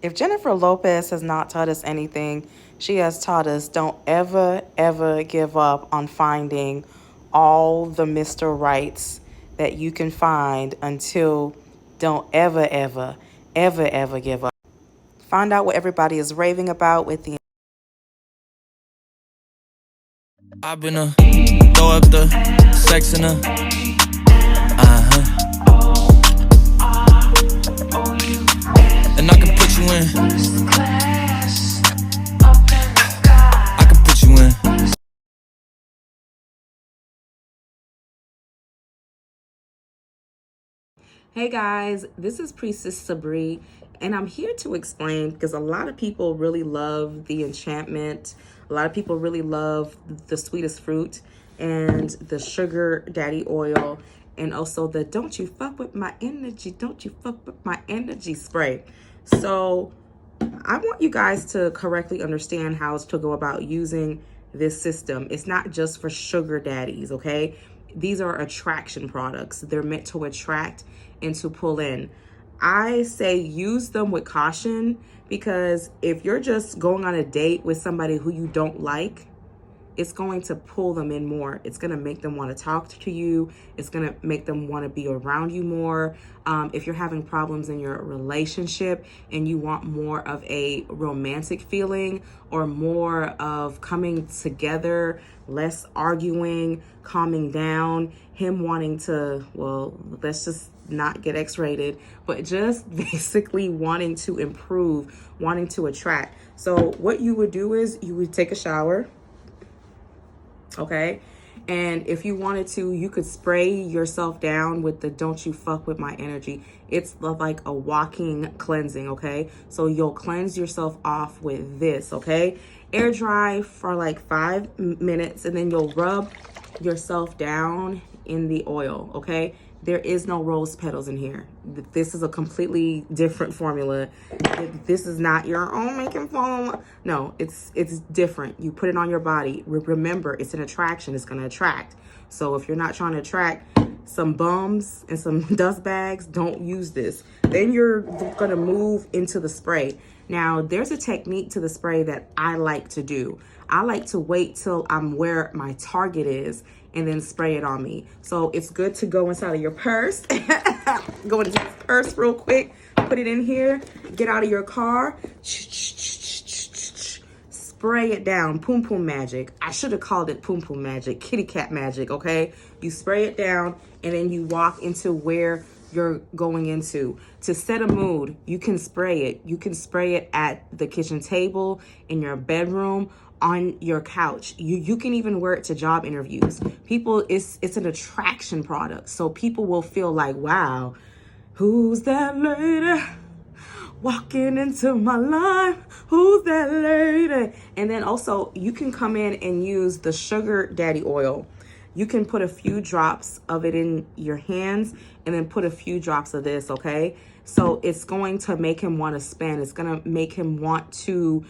If Jennifer Lopez has not taught us anything, she has taught us don't ever, ever give up on finding all the Mr. Rights that you can find until don't ever, ever, ever, ever give up. Find out what everybody is raving about with the I've been throw up the sex in huh. And I can put you in. I can put you in. Hey guys, this is Priestess Sabri, and I'm here to explain because a lot of people really love the enchantment. A lot of people really love the sweetest fruit and the sugar daddy oil, and also the don't you fuck with my energy, don't you fuck with my energy spray. So I want you guys to correctly understand how to go about using this system. It's not just for sugar daddies, okay? These are attraction products. They're meant to attract and to pull in. I say use them with caution because if you're just going on a date with somebody who you don't like, it's going to pull them in more. It's going to make them want to talk to you. It's going to make them want to be around you more. If you're having problems in your relationship and you want more of a romantic feeling or more of coming together, less arguing, calming down, him wanting to, well, let's just not get X-rated, but just basically wanting to improve, wanting to attract. So what you would do is you would take a shower, okay? And if you wanted to, you could spray yourself down with the don't you fuck with my energy. It's like a walking cleansing, okay? So you'll cleanse yourself off with this, okay? Air dry for like 5 minutes and then you'll rub yourself down in the oil, okay? There is no rose petals in here. This is a completely different formula. This is not your own making foam. No, it's different. You put it on your body. Remember, it's an attraction. It's going to attract. So if you're not trying to attract some bums and some dust bags, don't use this. Then you're going to move into the spray. Now, there's a technique to the spray that I like to do. I like to wait till I'm where my target is and then spray it on me. So it's good to go inside of your purse. Go into your purse real quick. Put it in here. Get out of your car. Spray it down. Poom poom magic. I should have called it poom poom magic. Kitty cat magic, okay? You spray it down and then you walk into where you're going into. To set a mood, you can spray it. You can spray it at the kitchen table, in your bedroom, on your couch. You can even wear it to job interviews. People, it's an attraction product. So people will feel like, wow, who's that lady walking into my life? Who's that lady? And then also you can come in and use the sugar daddy oil. You can put a few drops of it in your hands and then put a few drops of this, okay? So it's going to make him want to spend. It's going to make him want to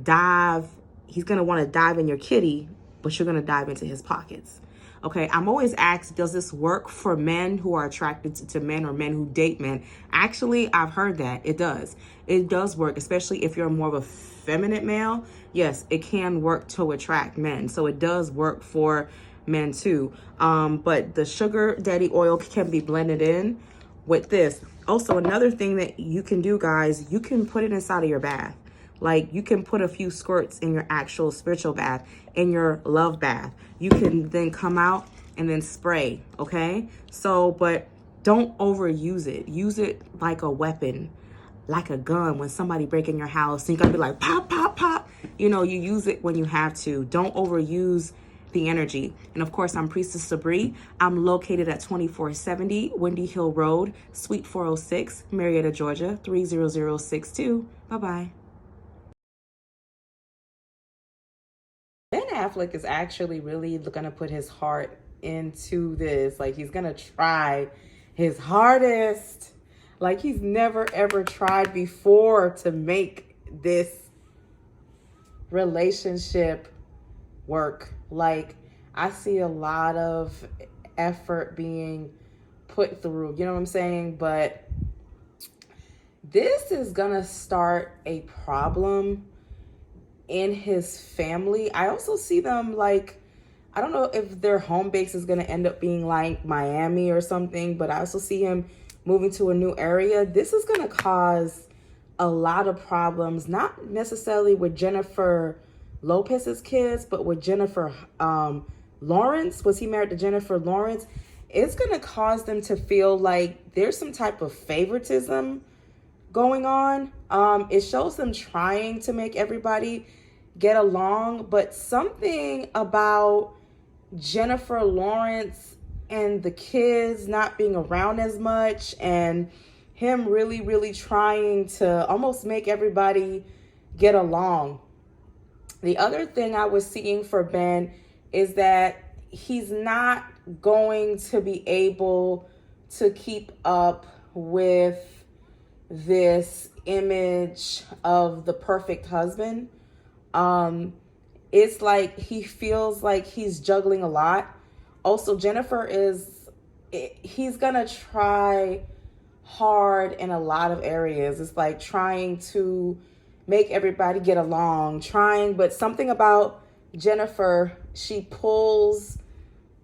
dive. He's going to want to dive in your kitty, but you're going to dive into his pockets. Okay, I'm always asked, does this work for men who are attracted to men or men who date men? Actually, I've heard that. It does. It does work, especially if you're more of a feminine male. Yes, it can work to attract men. So it does work for men too. But the sugar daddy oil can be blended in with this. Also, another thing that you can do, guys, you can put it inside of your bath. Like you can put a few squirts in your actual spiritual bath, in your love bath. You can then come out and then spray, okay? So, but don't overuse it. Use it like a weapon, like a gun. When somebody break in your house, you gotta be like, pop, pop, pop. You know, you use it when you have to. Don't overuse the energy. And of course, I'm Priestess Sabri. I'm located at 2470 Windy Hill Road, Suite 406, Marietta, Georgia, 30062. Bye-bye. Ben Affleck is actually really gonna put his heart into this. Like he's gonna try his hardest, like he's never ever tried before to make this relationship work. Like I see a lot of effort being put through, you know what I'm saying? But this is gonna start a problem in his family. I also see them like, I don't know if their home base is gonna end up being like Miami or something, but I also see him moving to a new area. This is gonna cause a lot of problems, not necessarily with Jennifer Lopez's kids, but with Jennifer Lawrence. Was he married to Jennifer Lawrence? It's gonna cause them to feel like there's some type of favoritism going on. It shows them trying to make everybody get along, but something about Jennifer Lawrence and the kids not being around as much, and him really trying to almost make everybody get along. The other thing I was seeing for Ben is that he's not going to be able to keep up with this image of the perfect husband. It's like he feels like he's juggling a lot. Also, he's gonna try hard in a lot of areas. It's like trying to make everybody get along, but something about Jennifer, she pulls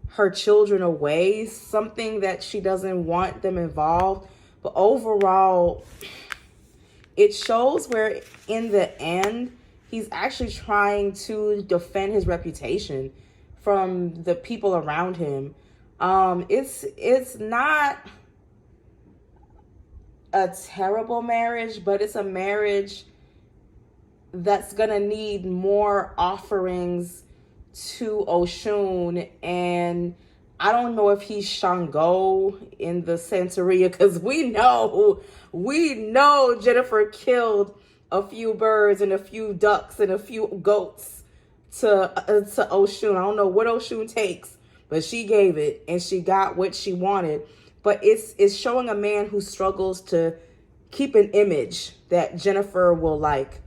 her children away, something that she doesn't want them involved. But overall, it shows where in the end, he's actually trying to defend his reputation from the people around him. It's not a terrible marriage, but it's a marriage that's gonna need more offerings to Oshun. And I don't know if he's Shango in the Santeria, because we know Jennifer killed a few birds and a few ducks and a few goats to Oshun. I don't know what Oshun takes, but she gave it and she got what she wanted. But it's showing a man who struggles to keep an image that Jennifer will like.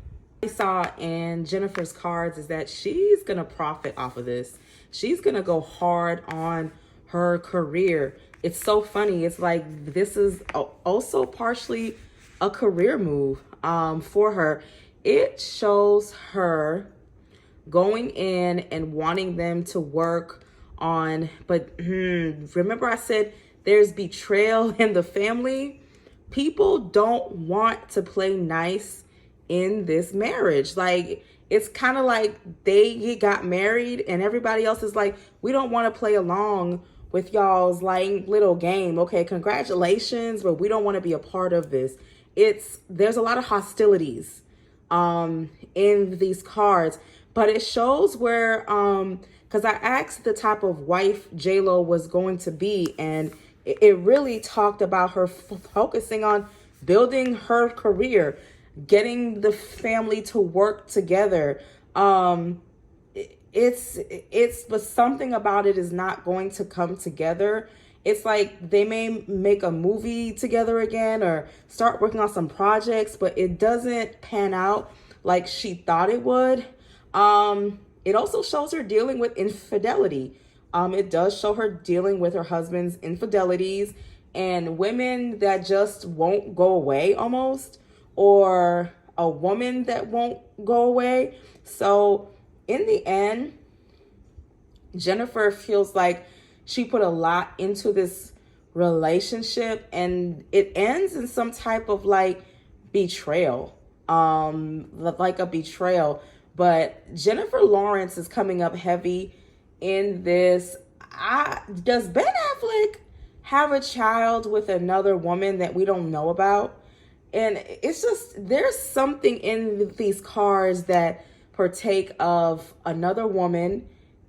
I saw in Jennifer's cards is that she's gonna profit off of this. She's gonna go hard on her career. It's so funny. It's like this is also partially a career move for her. It shows her going in and wanting them to work on, but remember I said there's betrayal in the family. People don't want to play nice in this marriage. Like, it's kind of like they got married and everybody else is like, we don't want to play along with y'all's like little game. Okay, congratulations, but we don't want to be a part of this. There's a lot of hostilities in these cards, but it shows where because I asked the type of wife J-Lo was going to be, and it really talked about her focusing on building her career, getting the family to work together. But something about it is not going to come together. It's like they may make a movie together again or start working on some projects, but it doesn't pan out like she thought it would. It also shows her dealing with infidelity. It does show her dealing with her husband's infidelities and women that just won't go away almost, or a woman that won't go away. So in the end, Jennifer feels like she put a lot into this relationship and it ends in some type of like betrayal, like a betrayal. But Jennifer Lawrence is coming up heavy in this. Does Ben Affleck have a child with another woman that we don't know about? And it's just, there's something in these cards that partake of another woman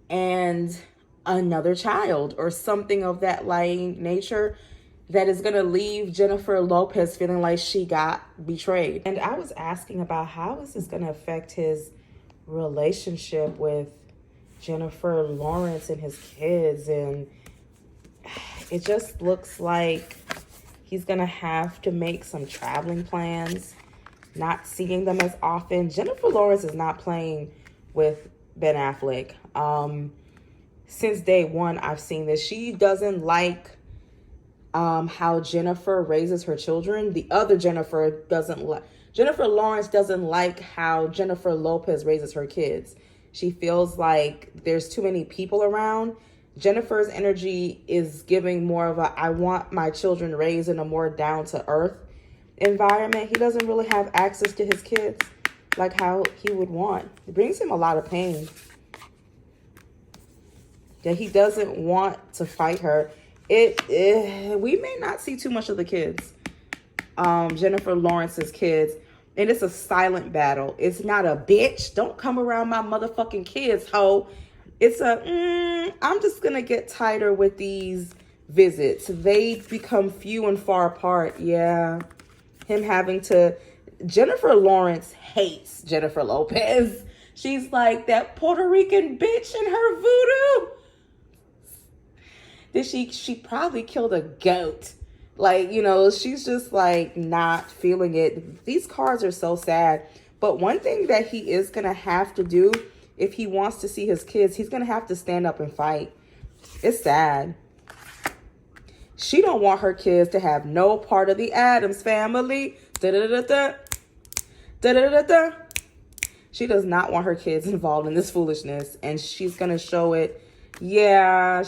and another child or something of that like nature that is going to leave Jennifer Lopez feeling like she got betrayed. And I was asking about how is this going to affect his relationship with Jennifer Lawrence and his kids, and it just looks like he's gonna have to make some traveling plans, not seeing them as often. Jennifer Lawrence is not playing with Ben Affleck. Since day one, I've seen this. She doesn't like how Jennifer raises her children. The other Jennifer doesn't like, Jennifer Lawrence doesn't like how Jennifer Lopez raises her kids. She feels like there's too many people around. Jennifer's energy is giving more of a, I want my children raised in a more down to earth environment. He doesn't really have access to his kids like how he would want. It brings him a lot of pain that he doesn't want to fight her. We may not see too much of the kids, Jennifer Lawrence's kids, and it's a silent battle. It's not a bitch, don't come around my motherfucking kids, ho. It's a I'm just gonna get tighter with these visits. They become few and far apart. Yeah, him having to. Jennifer Lawrence hates Jennifer Lopez. She's like that Puerto Rican bitch in her voodoo. She probably killed a goat. Like, you know, she's just like not feeling it. These cards are so sad. But one thing that he is going to have to do if he wants to see his kids, he's going to have to stand up and fight. It's sad. She don't want her kids to have no part of the Addams family. Da-da-da-da-da. Da-da-da-da-da. She does not want her kids involved in this foolishness. And she's going to show it. Yeah,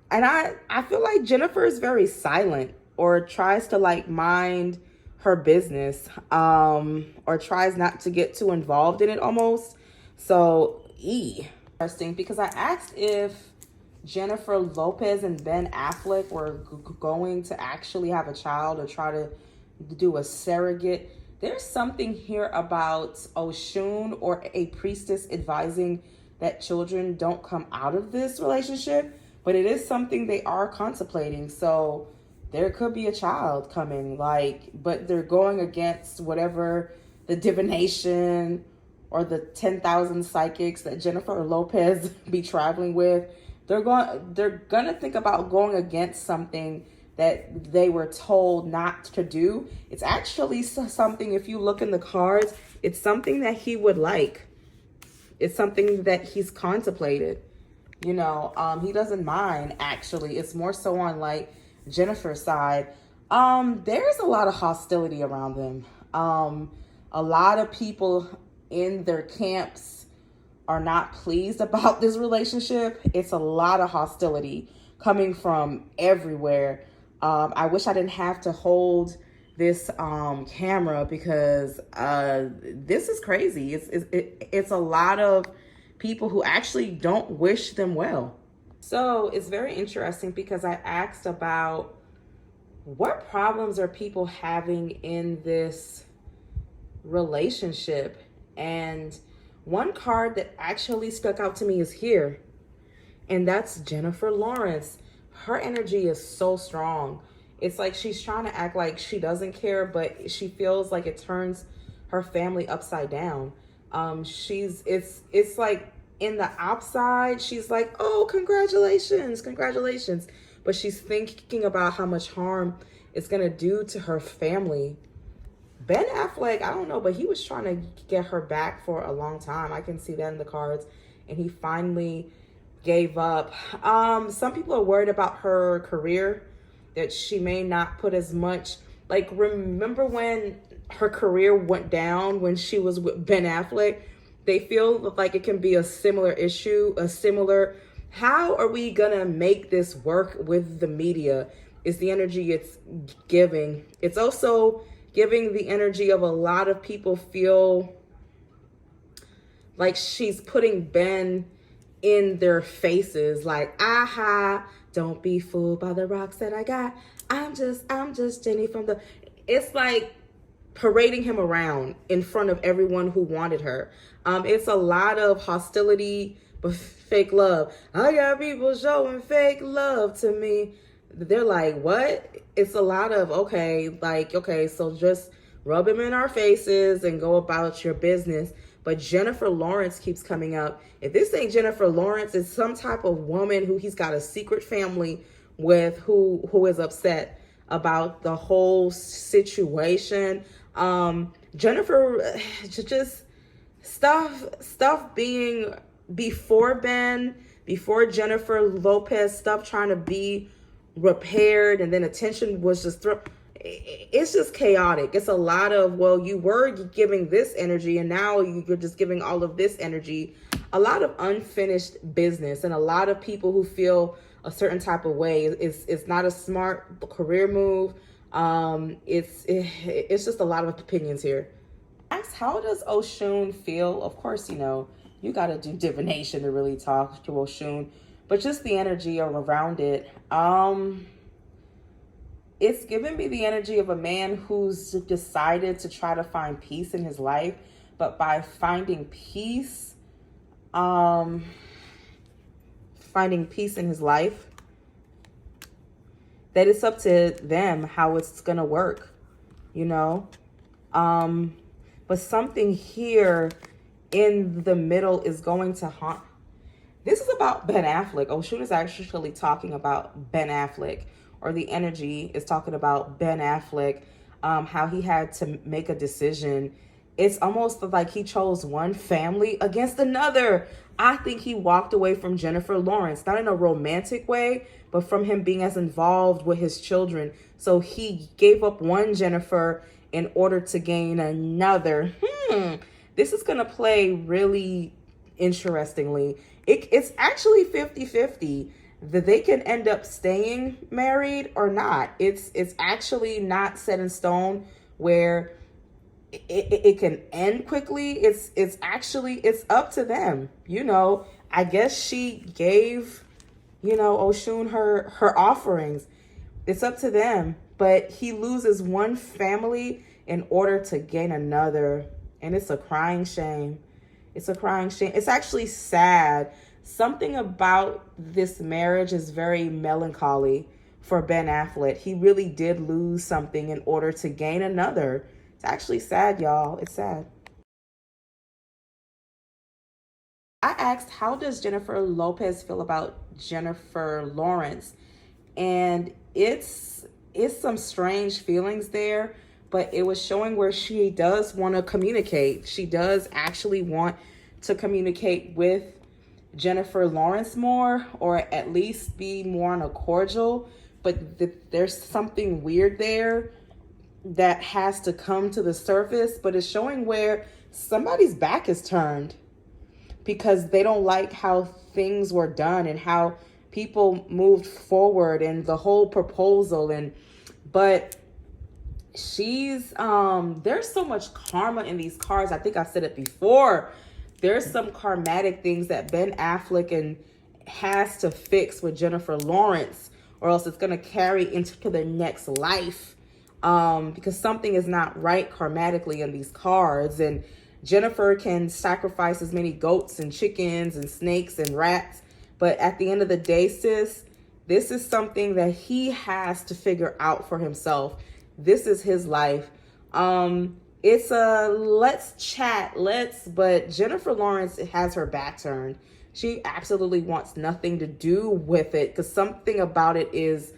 and I feel like Jennifer is very silent or tries to like mind her business, or tries not to get too involved in it almost. So, interesting, because I asked if Jennifer Lopez and Ben Affleck were going to actually have a child or try to do a surrogate. There's something here about Oshun or a priestess advising that children don't come out of this relationship, but it is something they are contemplating. So there could be a child coming, but they're going against whatever the divination or the 10,000 psychics that Jennifer Lopez be traveling with. They're gonna think about going against something that they were told not to do. It's actually something, if you look in the cards, it's something that he would like. It's something that he's contemplated. You know, he doesn't mind, actually. It's more so on like Jennifer's side. There's a lot of hostility around them. A lot of people in their camps are not pleased about this relationship. It's a lot of hostility coming from everywhere. I wish I didn't have to hold this camera because this is crazy. It's a lot of people who actually don't wish them well. So it's very interesting because I asked about what problems are people having in this relationship, and one card that actually stuck out to me is here, and that's Jennifer Lawrence. Her energy is so strong. It's like she's trying to act like she doesn't care, but she feels like it turns her family upside down. It's like in the outside, she's like, oh, congratulations. But she's thinking about how much harm it's going to do to her family. Ben Affleck, I don't know, but he was trying to get her back for a long time. I can see that in the cards. And he finally gave up. Some people are worried about her career, that she may not put as much, like, remember when her career went down when she was with Ben Affleck? They feel like it can be a similar issue, how are we gonna make this work with the media? Is the energy it's giving. It's also giving the energy of a lot of people feel like she's putting Ben in their faces, like, aha, don't be fooled by the rocks that I got. I'm just Jenny from the... It's like parading him around in front of everyone who wanted her. It's a lot of hostility, but fake love. I got people showing fake love to me. They're like, what? It's a lot of, okay, so just rub him in our faces and go about your business. But Jennifer Lawrence keeps coming up. If this ain't Jennifer Lawrence, it's some type of woman who he's got a secret family with, who is upset about the whole situation. Jennifer, just stuff being before Ben, before Jennifer Lopez, stuff trying to be repaired, and then attention was just thrown. It's just chaotic. It's a lot of, well, you were giving this energy and now you're just giving all of this energy. A lot of unfinished business, and a lot of people who feel a certain type of way. It's not a smart career move. It's just a lot of opinions here. Ask, how does Oshun feel? Of course, you got to do divination to really talk to Oshun, but just the energy around it. It's giving me the energy of a man who's decided to try to find peace in his life, but by finding peace in his life, that it's up to them how it's gonna work, but something here in the middle is going to haunt. This is about Ben Affleck. Oshun is actually talking about Ben Affleck, or the energy is talking about Ben Affleck, how he had to make a decision. It's almost like he chose one family against another. I think he walked away from Jennifer Lawrence, not in a romantic way, but from him being as involved with his children. So he gave up one Jennifer in order to gain another. This is going to play really interestingly. It's actually 50-50 that they can end up staying married or not. It's actually not set in stone where it can end quickly. It's up to them. I guess she gave, Oshun her offerings. It's up to them. But he loses one family in order to gain another. And it's a crying shame. It's a crying shame. It's actually sad. Something about this marriage is very melancholy for Ben Affleck. He really did lose something in order to gain another. It's actually sad, y'all. It's sad. I asked, how does Jennifer Lopez feel about Jennifer Lawrence? And it's some strange feelings there, but it was showing where she does want to communicate. She does actually want to communicate with Jennifer Lawrence more, or at least be more on a cordial, but there's something weird there that has to come to the surface. But it's showing where somebody's back is turned because they don't like how things were done and how people moved forward and the whole proposal. But she's there's so much karma in these cards. I think I said it before. There's some karmatic things that Ben Affleck has to fix with Jennifer Lawrence, or else it's going to carry into the next life, because something is not right karmatically in these cards. And Jennifer can sacrifice as many goats and chickens and snakes and rats, but at the end of the day, sis, this is something that he has to figure out for himself. This is his life. It's a let's chat, but Jennifer Lawrence has her back turned. She absolutely wants nothing to do with it, because something about it is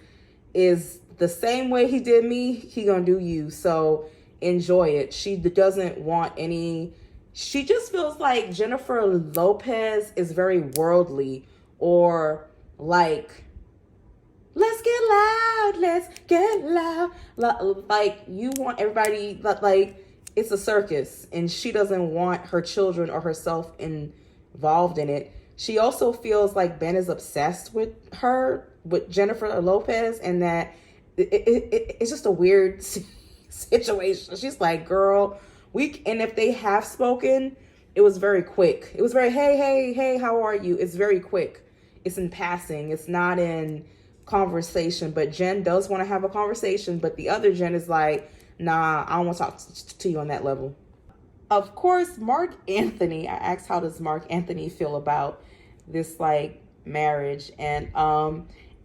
the same way he did me, he gonna do you. So enjoy it. She doesn't want any. She just feels like Jennifer Lopez is very worldly, or like, let's get loud. Like, you want everybody, like, it's a circus, and she doesn't want her children or herself involved in it. She also feels like Ben is obsessed with Jennifer Lopez, and that it's just a weird situation. She's like, girl, and if they have spoken, it was very quick. It was very, hey, how are you? It's very quick. It's in passing. It's not in conversation. But Jen does want to have a conversation, but the other Jen is like, nah, I don't want to talk to you on that level. Of course, Mark Anthony, I asked, how does Mark Anthony feel about this, like, marriage? And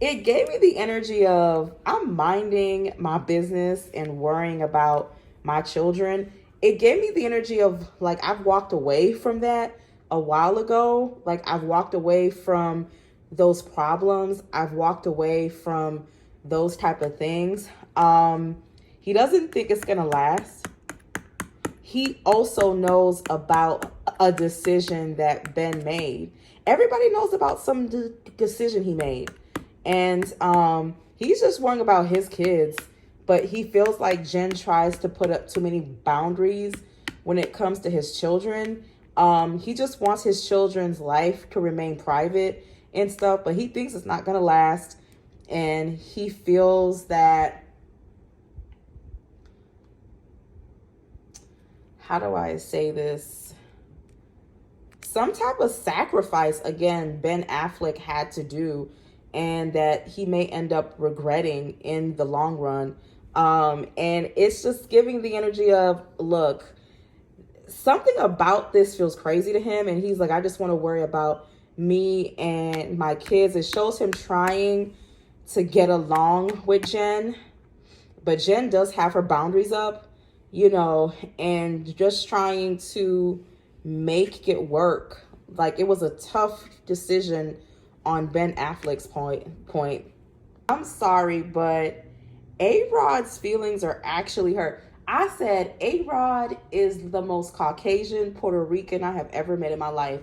it gave me the energy of, I'm minding my business and worrying about my children. It gave me the energy of, like, I've walked away from that a while ago. Like, I've walked away from those problems. I've walked away from those type of things. He doesn't think it's gonna last. He also knows about a decision that Ben made. Everybody knows about some decision he made. And He's just worrying about his kids, but he feels like Jen tries to put up too many boundaries when it comes to his children. He just wants his children's life to remain private and stuff, but he thinks it's not going to last. And he feels that, how do I say this? Some type of sacrifice, again, Ben Affleck had to do, and that he may end up regretting in the long run. And it's just giving the energy of, look, something about this feels crazy to him. And he's like, I just want to worry about me and my kids. It shows him trying to get along with Jen, but Jen does have her boundaries up, you know, and just trying to make it work. Like, it was a tough decision on Ben Affleck's point. I'm sorry, but A-Rod's feelings are actually hurt. I said A-Rod is the most Caucasian Puerto Rican I have ever met in my life.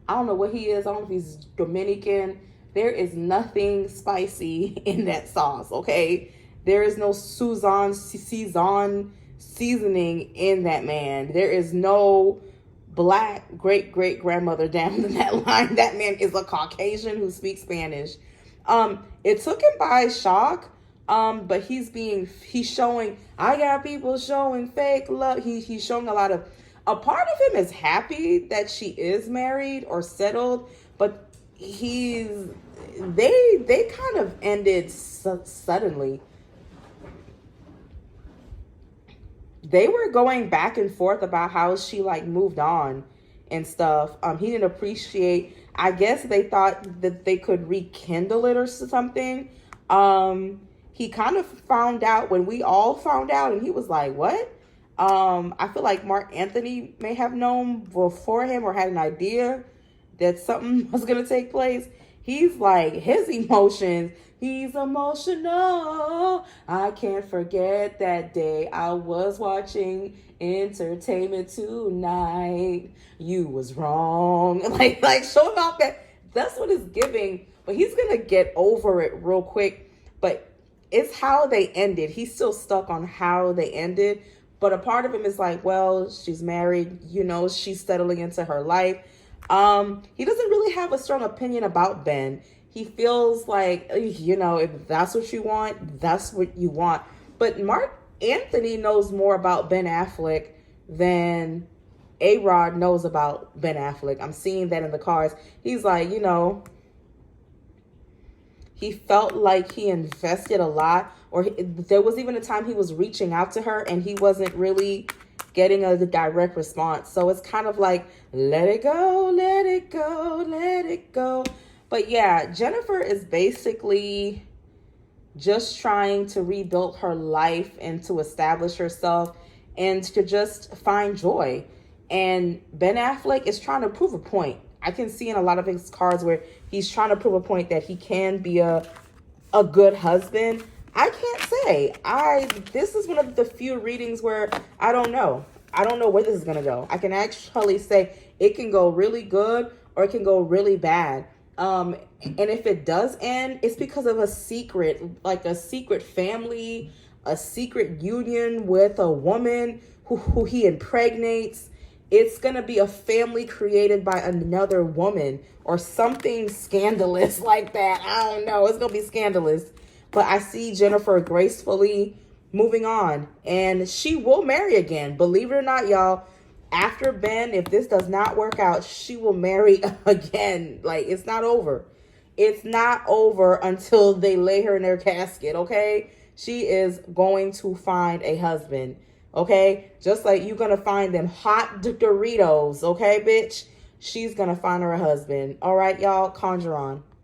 I don't know what he is. I don't know if he's Dominican. There is nothing spicy in that sauce, okay? There is no Suzanne seasoning in that man. There is no black great-great-grandmother down that line. That man is a Caucasian who speaks Spanish. It took him by shock, but he's showing, I got people showing fake love. He's showing a part of him is happy that she is married or settled, but they kind of ended suddenly. They were going back and forth about how she like moved on and stuff. He didn't appreciate, I guess they thought that they could rekindle it or something. He kind of found out when we all found out, and he was like, what? I feel like Mark Anthony may have known before him or had an idea that something was going to take place. He's like, his emotions, he's emotional. I can't forget that day I was watching Entertainment Tonight. You was wrong. Like showing off that's what it's giving. But he's going to get over it real quick. But it's how they ended. He's still stuck on how they ended. But a part of him is like, well, she's married, you know, she's settling into her life. He doesn't really have a strong opinion about Ben. He feels like, you know, if that's what you want, that's what you want. But Mark Anthony knows more about Ben Affleck than A-Rod knows about Ben Affleck. I'm seeing that in the cards. He's like, you know, he felt like he invested a lot, or there was even a time he was reaching out to her and he wasn't really getting a direct response. So it's kind of like, let it go, let it go, let it go. But yeah, Jennifer is basically just trying to rebuild her life and to establish herself and to just find joy. And Ben Affleck is trying to prove a point. I can see in a lot of his cards where he's trying to prove a point that he can be a good husband. I can't say. This is one of the few readings where I don't know. I don't know where this is going to go. I can actually say it can go really good or it can go really bad. And if it does end, it's because of a secret, like a secret family, a secret union with a woman who he impregnates. It's going to be a family created by another woman or something scandalous like that. I don't know. It's going to be scandalous. But I see Jennifer gracefully moving on. And she will marry again. Believe it or not, y'all. After Ben, if this does not work out, she will marry again. Like, it's not over. It's not over until they lay her in their casket, okay? She is going to find a husband, okay? Just like you're going to find them hot Doritos, okay, bitch? She's going to find her a husband. All right, y'all, conjure on.